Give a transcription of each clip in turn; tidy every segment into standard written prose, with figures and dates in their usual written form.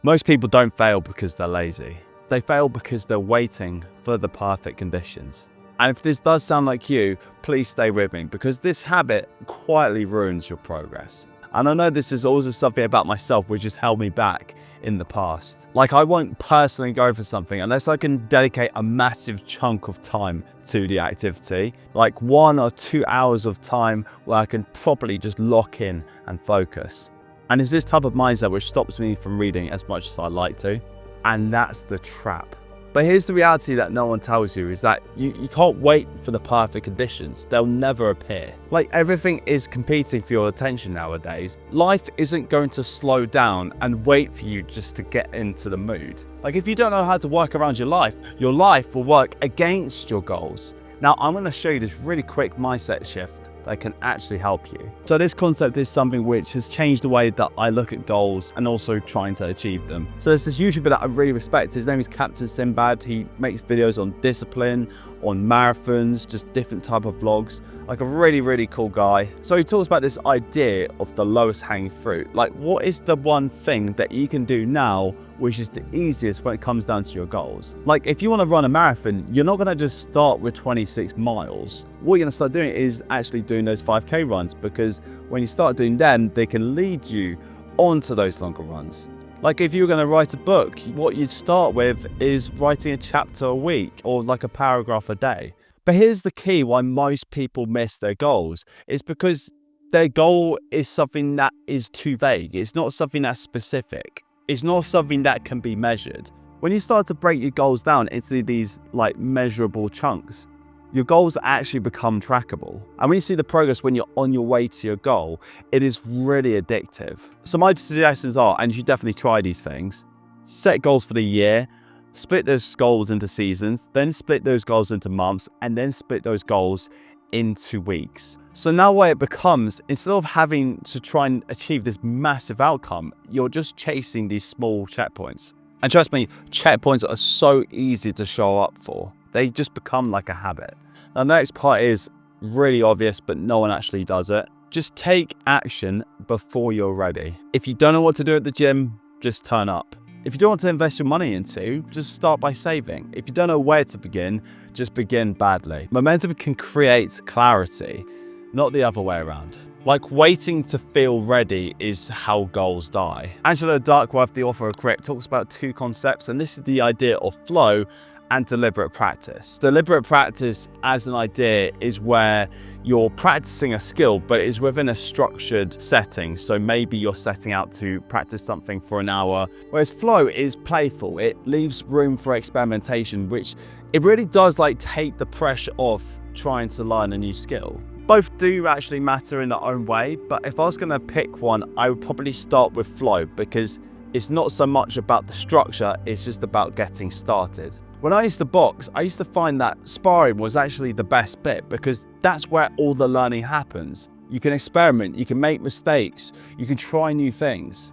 Most people don't fail because they're lazy. They fail because they're waiting for the perfect conditions. And if this does sound like you, please stay with me, because this habit quietly ruins your progress. And I know this is also something about myself which has held me back in the past. Like, I won't personally go for something unless I can dedicate a massive chunk of time to the activity, like 1 or 2 hours of time where I can properly just lock in and focus. And it's this type of mindset which stops me from reading as much as I like to. And that's the trap. But here's the reality that no one tells you, is that you can't wait for the perfect conditions. They'll never appear. Like, everything is competing for your attention nowadays. Life isn't going to slow down and wait for you just to get into the mood. Like, if you don't know how to work around your life will work against your goals. Now, I'm going to show you this really quick mindset shift that can actually help you. So this concept is something which has changed the way that I look at goals and also trying to achieve them. So there's this YouTuber that I really respect. His name is Captain Sinbad. He makes videos on discipline, on marathons, just different type of vlogs. Like, a really, really cool guy. So he talks about this idea of the lowest hanging fruit. Like, what is the one thing that you can do now which is the easiest when it comes down to your goals? Like, if you want to run a marathon, you're not going to just start with 26 miles. What you're going to start doing is actually doing those 5K runs, because when you start doing them, they can lead you onto those longer runs. Like, if you were going to write a book, what you'd start with is writing a chapter a week or like a paragraph a day. But here's the key why most people miss their goals. It's because their goal is something that is too vague. It's not something that's specific. It's not something that can be measured. When you start to break your goals down into these like measurable chunks, your goals actually become trackable. And when you see the progress when you're on your way to your goal, it is really addictive. So my suggestions are, and you should definitely try these things, set goals for the year, split those goals into seasons, then split those goals into months, and then split those goals into weeks. So now what it becomes, instead of having to try and achieve this massive outcome, you're just chasing these small checkpoints. And trust me, checkpoints are so easy to show up for. They just become like a habit. Now, the next part is really obvious, but no one actually does it. Just take action before you're ready. If you don't know what to do at the gym, just turn up. If you don't want to invest your money into, just start by saving. If you don't know where to begin, just begin badly. Momentum can create clarity, not the other way around. Like, waiting to feel ready is how goals die. Angela Duckworth, the author of Grip, talks about two concepts, and this is the idea of flow and deliberate practice. Deliberate practice as an idea is where you're practicing a skill, but it's within a structured setting. So maybe you're setting out to practice something for an hour, whereas flow is playful. It leaves room for experimentation, which it really does like take the pressure off trying to learn a new skill. Both do actually matter in their own way, but if I was going to pick one, I would probably start with flow, because it's not so much about the structure, it's just about getting started. When I used to box, I used to find that sparring was actually the best bit, because that's where all the learning happens. You can experiment, you can make mistakes, you can try new things.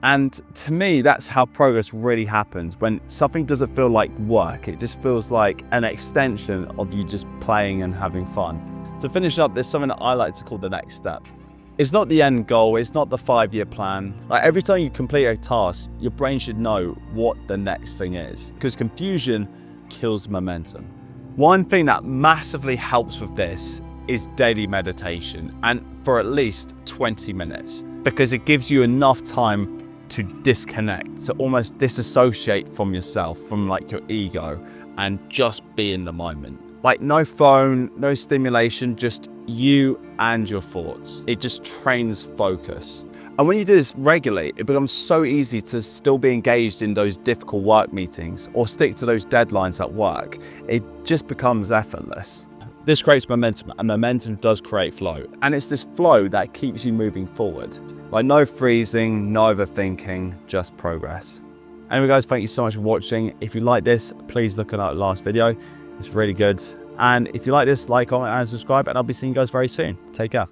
And to me, that's how progress really happens. When something doesn't feel like work, it just feels like an extension of you just playing and having fun. To finish up, there's something that I like to call the next step. It's not the end goal, it's not the 5-year plan. Like, every time you complete a task, your brain should know what the next thing is, because confusion kills momentum. One thing that massively helps with this is daily meditation, and for at least 20 minutes, because it gives you enough time to disconnect, to almost disassociate from yourself, from like your ego, and just be in the moment. Like, no phone, no stimulation, just you and your thoughts. It just trains focus. And when you do this regularly, it becomes so easy to still be engaged in those difficult work meetings or stick to those deadlines at work. It just becomes effortless. This creates momentum, and momentum does create flow. And it's this flow that keeps you moving forward. Like, no freezing, no overthinking, just progress. Anyway guys, thank you so much for watching. If you like this, please look at our last video. It's really good. And if you like this, like, comment, and subscribe, and I'll be seeing you guys very soon. Take care.